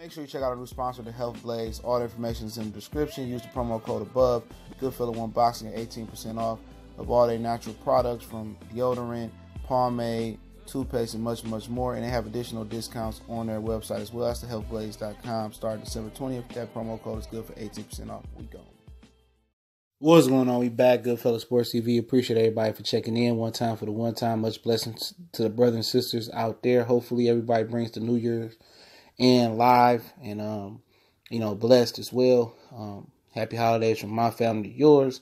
Make sure you check out our new sponsor, the Health Blaze. All the information is in the description. Use the promo code above. Goodfella1 Boxing at 18% off of all their natural products from deodorant, pomade, toothpaste, and much, much more. And they have additional discounts on their website as well. That's thehealthblaze.com. Starting December 20th. That promo code is good for 18% off. We go. What's going on? We back, Goodfella Sports TV. Appreciate everybody for checking in one time for the one time. Much blessings to the brothers and sisters out there. Hopefully everybody brings the New Year's and live and blessed as well. Happy holidays from my family to yours.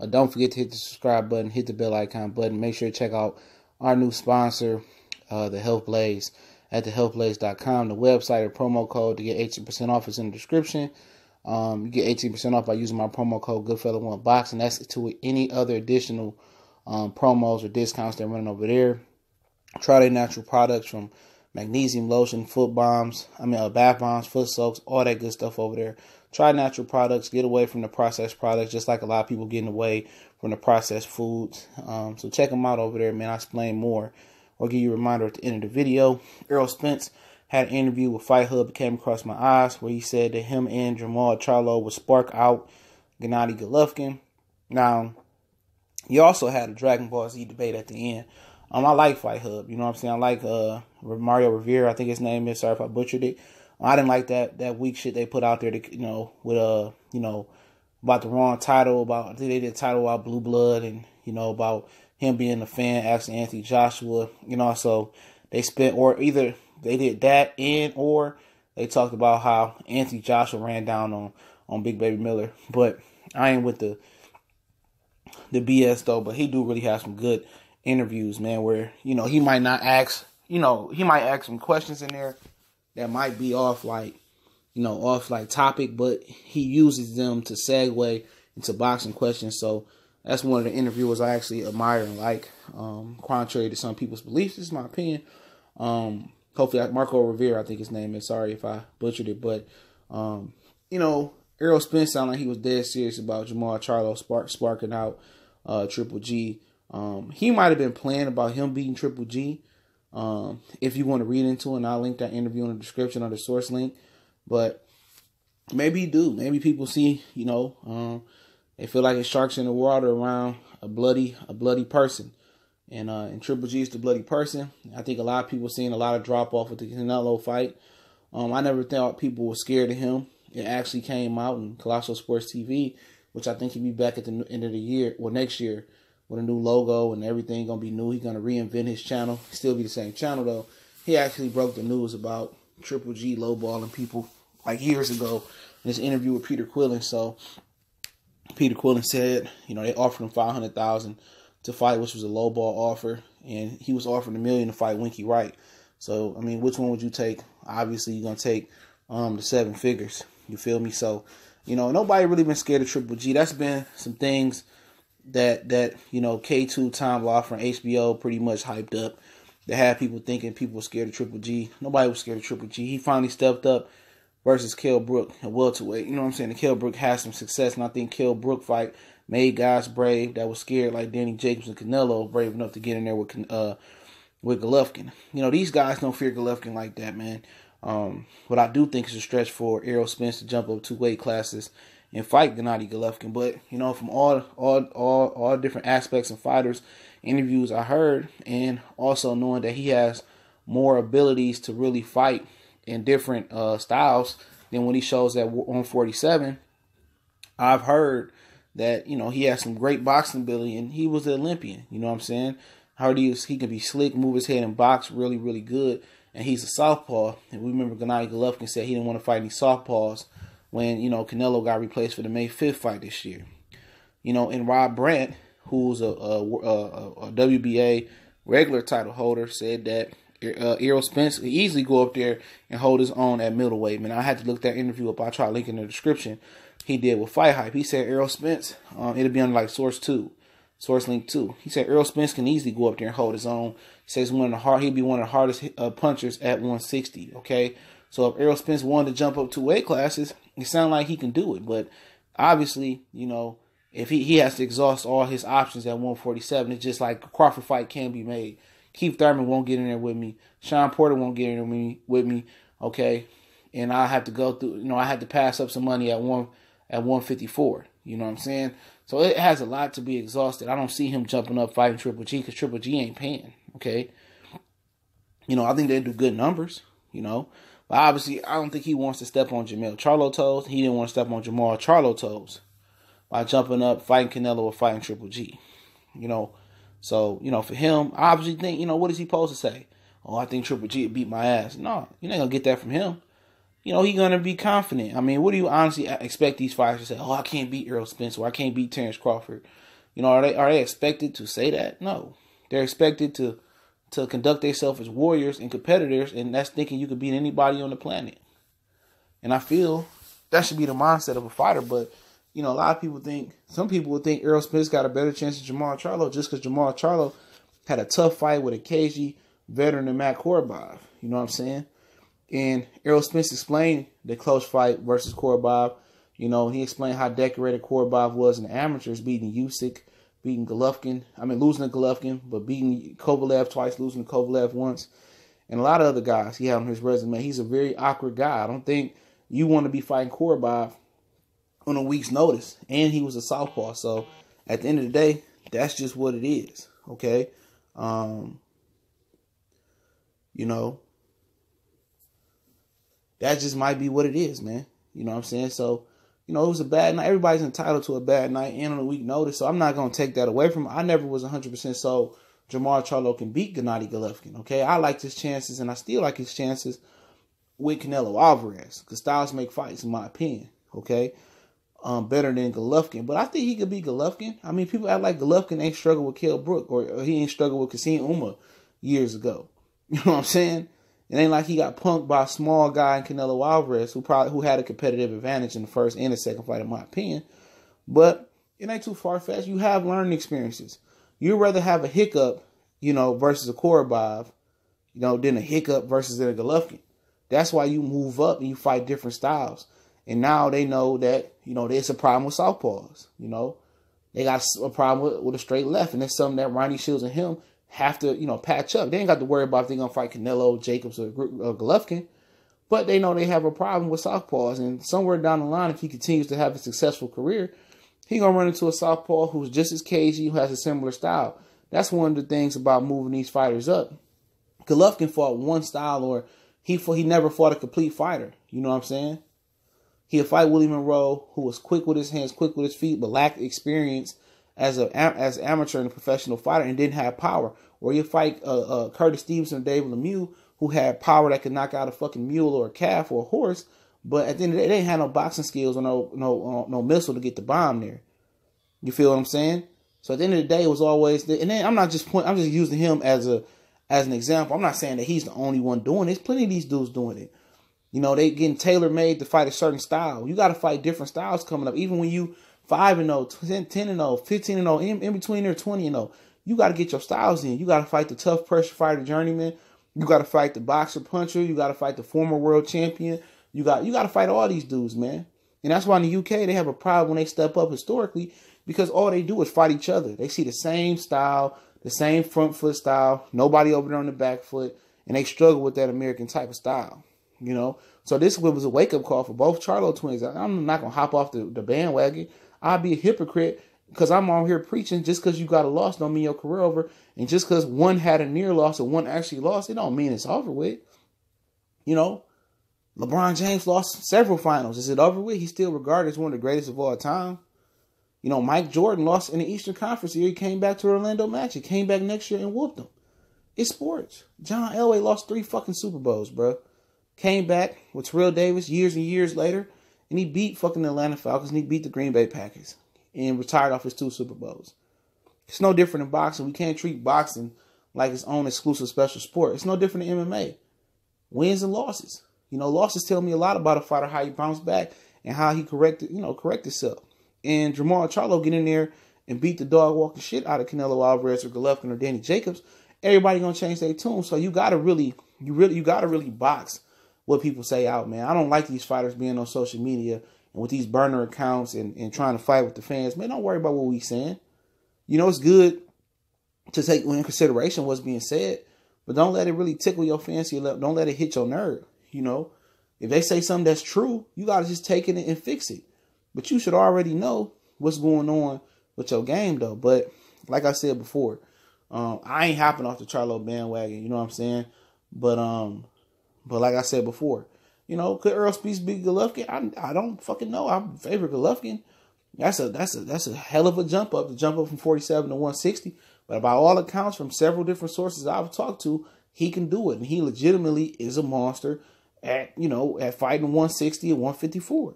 Don't forget to hit the subscribe button, hit the bell icon button. Make sure to check out our new sponsor, the Health Blaze, at thehealthblaze.com. The website or promo code to get 18% off is in the description. You get 18% off by using my promo code Goodfella1 Boxing. That's to any other additional promos or discounts they're running over there. Try their natural products from magnesium lotion, bath bombs, foot soaks, all that good stuff over there. Try natural products. Get away from the processed products, just like a lot of people getting away from the processed foods. So check them out over there, man. I'll explain more or give you a reminder at the end of the video. Errol Spence had an interview with Fight Hub that came across my eyes where he said that him and Jermall Charlo would spark out Gennady Golovkin. Now, he also had a Dragon Ball Z debate at the end. I like Fight Hub, you know what I'm saying? I like Mario Rivera, I think his name is. Sorry if I butchered it. I didn't like that weak shit they put out there, about the wrong title. I think they did a title about Blue Blood and, about him being a fan, asking Anthony Joshua, so they spent, or either they did that or they talked about how Anthony Joshua ran down on Big Baby Miller. But I ain't with the BS though, but he do really have some good interviews, man, where, he might not ask, he might ask some questions in there that might be off topic, but he uses them to segue into boxing questions. So that's one of the interviewers I actually admire and like, contrary to some people's beliefs. This is my opinion. Hopefully, Marco Rivera, I think his name is. Sorry if I butchered it, but, Errol Spence sounded like he was dead serious about Jermall Charlo sparking out Triple G. He might have been playing about him beating Triple G. If you want to read into it, and I'll link that interview in the description under source link. But maybe he do. Maybe people see, they feel like it's sharks in the water around a bloody person. And Triple G is the bloody person. I think a lot of people seeing a lot of drop off with the Canelo fight. I never thought people were scared of him. It actually came out in Colossal Sports TV, which I think he'll be back at the end of the year, or next year, with a new logo and everything gonna be new. He's gonna reinvent his channel. Still be the same channel though. He actually broke the news about Triple G lowballing people like years ago in this interview with Peter Quillen. So Peter Quillen said, they offered him $500,000 to fight, which was a lowball offer, and he was offered $1 million to fight Winky Wright. So which one would you take? Obviously, you're gonna take the 7 figures. You feel me? So nobody really been scared of Triple G. That's been some things that K2 Time Law from HBO pretty much hyped up. They had people thinking people were scared of Triple G. Nobody was scared of Triple G. He finally stepped up versus Kell Brook at welterweight. You know what I'm saying? And Kell Brook had some success, and I think Kell Brook fight made guys brave that was scared, like Danny Jacobs and Canelo, brave enough to get in there with Golovkin. These guys don't fear Golovkin like that, man. But I do think it's a stretch for Errol Spence to jump up 2 weight classes and fight Gennady Golovkin. But, from all different aspects and fighters, interviews I heard, and also knowing that he has more abilities to really fight in different styles than when he shows at 147, I've heard that, he has some great boxing ability, and he was an Olympian, you know what I'm saying? I heard he can be slick, move his head, and box really, really good, and he's a southpaw. And we remember Gennady Golovkin said he didn't want to fight any southpaws when, Canelo got replaced for the May 5th fight this year. And Rob Brandt, who's a WBA regular title holder, said that Errol Spence could easily go up there and hold his own at middleweight. Man, I had to look that interview up. I'll try to link in the description. He did with Fight Hype. He said Errol Spence, it'll be on like Source Link 2. He said Errol Spence can easily go up there and hold his own. He says he'll be one of the hardest punchers at 160. Okay, so if Errol Spence wanted to jump up 2 weight classes, it sounds like he can do it. But obviously, if he has to exhaust all his options at 147, it's just like a Crawford fight can be made. Keith Thurman won't get in there with me. Sean Porter won't get in there with me. Okay, and I have to go through, I had to pass up some money at 154. You know what I'm saying? So it has a lot to be exhausted. I don't see him jumping up fighting Triple G because Triple G ain't paying. Okay. I think they do good numbers, But obviously, I don't think he wants to step on Charlo toes. He didn't want to step on Charlo toes by jumping up, fighting Canelo or fighting Triple G. So, for him, I obviously think, what is he supposed to say? Oh, I think Triple G beat my ass. No, you're not going to get that from him. He's going to be confident. I mean, what do you honestly expect these fighters to say? Oh, I can't beat Errol Spence or I can't beat Terrence Crawford. Are they expected to say that? No. They're expected to conduct themselves as warriors and competitors, and that's thinking you could beat anybody on the planet. And I feel that should be the mindset of a fighter, but, a lot of people some people would think Errol Spence got a better chance than Jermall Charlo just because Jermall Charlo had a tough fight with a cagey veteran than Matt Korobov. You know what I'm saying? And Errol Spence explained the close fight versus Korobov. He explained how decorated Korobov was in the amateurs, beating Usyk, beating Golovkin. Losing to Golovkin, but beating Kovalev twice, losing to Kovalev once. And a lot of other guys he had on his resume. He's a very awkward guy. I don't think you want to be fighting Korobov on a week's notice. And he was a southpaw. So at the end of the day, that's just what it is. Okay? That just might be what it is, man. You know what I'm saying? So, it was a bad night. Everybody's entitled to a bad night and on a week notice. So I'm not going to take that away from him. I never was 100% sold Jermall Charlo can beat Gennady Golovkin. Okay, I liked his chances, and I still like his chances with Canelo Alvarez, because styles make fights, in my opinion. Okay, better than Golovkin, but I think he could beat Golovkin. People act like Golovkin ain't struggled with Kell Brook, or he ain't struggled with Kassim Uma years ago. You know what I'm saying? It ain't like he got punked by a small guy in Canelo Alvarez who had a competitive advantage in the first and the second fight, in my opinion. But it ain't too far-fetched. You have learning experiences. You'd rather have a hiccup, versus a Korobov, than a hiccup versus a Golovkin. That's why you move up and you fight different styles. And now they know that, there's a problem with southpaws. They got a problem with a straight left. And that's something that Ronnie Shields and him have to, patch up. They ain't got to worry about if they're going to fight Canelo, Jacobs, or Golovkin. But they know they have a problem with southpaws. And somewhere down the line, if he continues to have a successful career, he's going to run into a southpaw who's just as cagey, who has a similar style. That's one of the things about moving these fighters up. Golovkin fought one style, or he never fought a complete fighter. You know what I'm saying? He'll fight Willie Monroe, who was quick with his hands, quick with his feet, but lacked experience as an amateur and a professional fighter and didn't have power. Or you fight Curtis Stevenson or David Lemieux, who had power that could knock out a fucking mule or a calf or a horse, but at the end of the day, they didn't have no boxing skills or no missile to get the bomb there. You feel what I'm saying? So at the end of the day, it was always, and then I'm just using him as an example. I'm not saying that he's the only one doing it. There's plenty of these dudes doing it. They getting tailor-made to fight a certain style. You got to fight different styles coming up. Even when you 5-0, 10-0, 15-0, in between there 20-0. You got to get your styles in. You got to fight the tough pressure fighter journeyman. You got to fight the boxer puncher. You got to fight the former world champion. You got to fight all these dudes, man. And that's why in the UK they have a problem when they step up historically, because all they do is fight each other. They see the same style, the same front foot style, nobody over there on the back foot, and they struggle with that American type of style. So this was a wake-up call for both Charlo twins. I'm not going to hop off the bandwagon. I'll be a hypocrite because I'm on here preaching just because you got a loss don't mean your career over. And just because one had a near loss or one actually lost, it don't mean it's over with. LeBron James lost several finals. Is it over with? He's still regarded as one of the greatest of all time. Mike Jordan lost in the Eastern Conference year. He came back to Orlando Magic. Came back next year and whooped them. It's sports. John Elway lost 3 fucking Super Bowls, bro. Came back with Terrell Davis years and years later, and he beat fucking Atlanta Falcons, and he beat the Green Bay Packers, and retired off his 2 Super Bowls. It's no different in boxing. We can't treat boxing like its own exclusive special sport. It's no different in MMA. Wins and losses. Losses tell me a lot about a fighter, how he bounced back and how he correct himself. And Jermall Charlo get in there and beat the dog walking shit out of Canelo Alvarez or Golovkin or Danny Jacobs. Everybody gonna change their tune. So you gotta really box what people say out, man. I don't like these fighters being on social media and with these burner accounts and trying to fight with the fans. Man, don't worry about what we saying. It's good to take in consideration what's being said, but don't let it really tickle your fancy. Don't let it hit your nerve. If they say something that's true, you got to just take it and fix it. But you should already know what's going on with your game, though. But like I said before, I ain't hopping off the Charlo bandwagon. You know what I'm saying? But like I said before, you know, could Errol Spence beat Golovkin? I don't fucking know. I favor Golovkin. That's a hell of a jump up. To jump up from 47 to 160. But by all accounts, from several different sources I've talked to, he can do it, and he legitimately is a monster at fighting 160 and 154.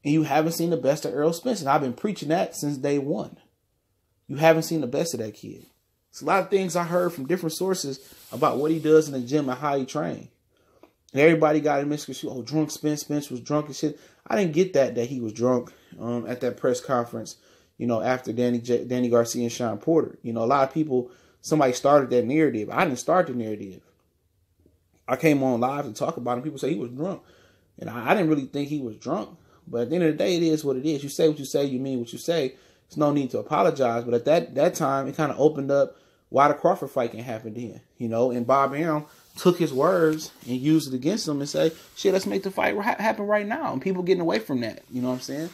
And you haven't seen the best of Errol Spence, and I've been preaching that since day one. You haven't seen the best of that kid. It's a lot of things I heard from different sources about what he does in the gym and how he trains. And everybody got a misconception. Oh, drunk Spence. Spence was drunk and shit. I didn't get that he was drunk at that press conference, you know, after Danny Garcia and Sean Porter. You know, a lot of people, somebody started that narrative. I didn't start the narrative. I came on live to talk about him. People say he was drunk. And I didn't really think he was drunk. But at the end of the day, it is what it is. You say what you say, you mean what you say. There's no need to apologize. But at that time, it kind of opened up why the Crawford fight can happen then. You know, and Bob Arum took his words and used it against him and say, shit, let's make the fight happen right now. And people getting away from that. You know what I'm saying?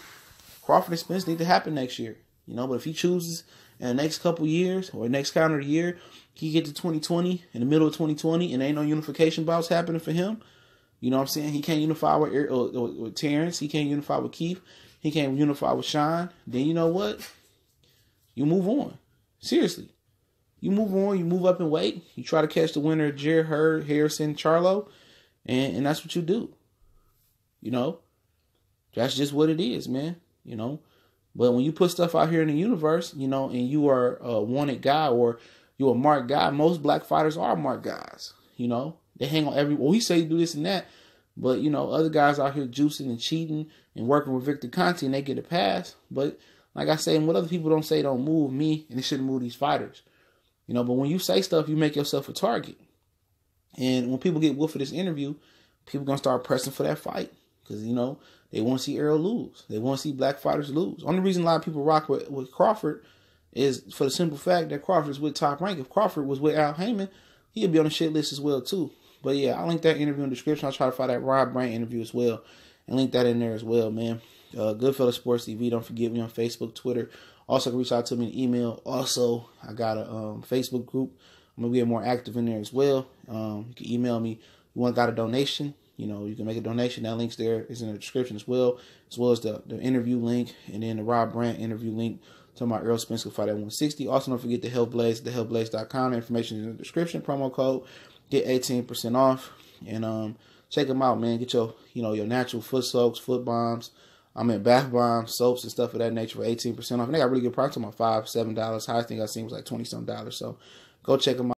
Crawford and Spence need to happen next year. You know, but if he chooses in the next couple years or next calendar year, he get to 2020, in the middle of 2020, and ain't no unification bouts happening for him. You know what I'm saying? He can't unify with Terrence. He can't unify with Keith. He can't unify with Sean. Then you know what? You move on. Seriously. You move on. You move up in weight. You try to catch the winner of Jerry, Hurd, Harrison, Charlo. And that's what you do. You know? That's just what it is, man. You know? But when you put stuff out here in the universe, you know, and you are a wanted guy or you're a marked guy, most black fighters are marked guys. You know? They hang on well, he say do this and that. But, you know, other guys out here juicing and cheating and working with Victor Conte and they get a pass. But like I say, and what other people don't say don't move me, and it shouldn't move these fighters. You know, but when you say stuff, you make yourself a target. And when people get wolf of this interview, people going to start pressing for that fight. Because, you know, they want to see Errol lose. They want to see black fighters lose. Only reason a lot of people rock with Crawford is for the simple fact that Crawford is with Top Rank. If Crawford was with Al Heyman, he'd be on the shit list as well, too. But yeah, I'll link that interview in the description. I'll try to find that Rob Bryant interview as well and link that in there as well, man. Goodfellas Sports TV. Don't forget me on Facebook, Twitter. Also, reach out to me in email. Also, I got a Facebook group. I'm going to get more active in there as well. You can email me. You got a donation? You know, you can make a donation. That link's there. It's in the description as well as the interview link and then the Rob Bryant interview link. Talking about Errol Spence will fight at 160. Also, don't forget the Health Blaze, thehealthblaze.com. Information is in the description. Promo code. Get 18% off. And check them out, man. Get your natural foot soaks, foot bombs. Bath bombs, soaps, and stuff of that nature for 18% off. And they got really good prices on my $5, $7. Highest thing I seen was like $20-some. So go check them out.